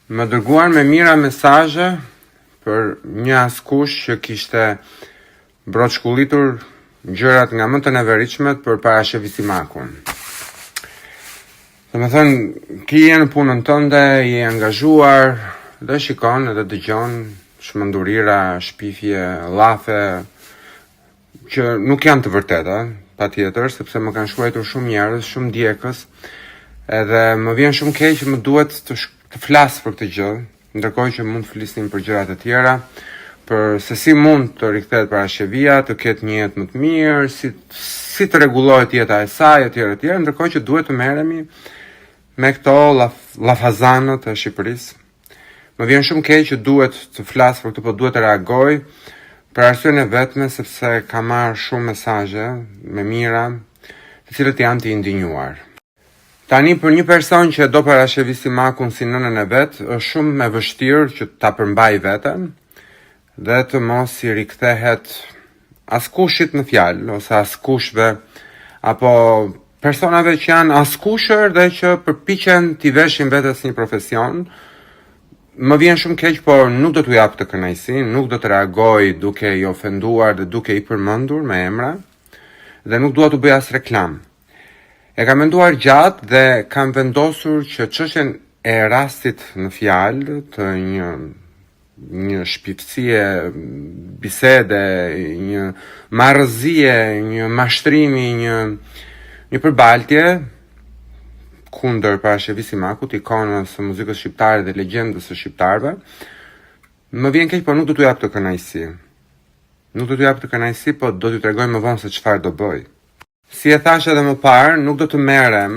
Më dërguan me mira mesazhe për një askush që kishte broçkullitur gjërat nga më të neveritshmet për parashëvisimakun. Dhe me thënë, ki je në punën tënde, je angazhuar, dhe shikon edhe dëgjon shmendurira, shpifje, llafe, që nuk janë të vërteta, patjetër, sepse më kanë shkruar shumë njerëz, shumë djegës, edhe më vjen shumë keq që më duhet të flas për këtë gjë, ndërkohë që mund të flisnim për gjëra të tjera, për se si mund të rikthehet parashëvia, të ketë një jetë më të mirë, si të rregullohet jeta e saj, etj, ndërkohë që duhet të merremi me këto llafazanët e Shqipërisë. Më vjen shumë keq që duhet të flas për këtë, po duhet të reagoj për arsyeën e vetme sepse kam marrë shumë mesazhe me mira, të cilët janë të indinjuar. Tani për një person që do parashëvisimakun si nënën e vet, është shumë e vështirë që ta përmbaj veten dhe të mos i rikthehet askushit në fjalë ose askushve apo personave që janë askushër dhe që përpiqen t'i veshin vetes një profesion. Më vjen shumë keq, por nuk do t'u jap të kënaqësi, nuk do të reagoj duke i ofenduar dhe duke i përmendur me emra dhe nuk dua t'u bëj as reklam. E kam menduar gjatë dhe kam vendosur që çështjen e rastit në fjalë të një shpiftësie bisede, një marrëzie, një mashtrimi, një përbaltje kundër parashëvisimakut, ikonës së muzikës shqiptare dhe legjendës së shqiptarëve, më vjen keq, por nuk do t'u jap të kënaqësi. Nuk do t'u jap të kënaqësi, po do t'ju tregoj më vonë se çfarë do bëj. Si e thash edhe më parë, nuk do të merrem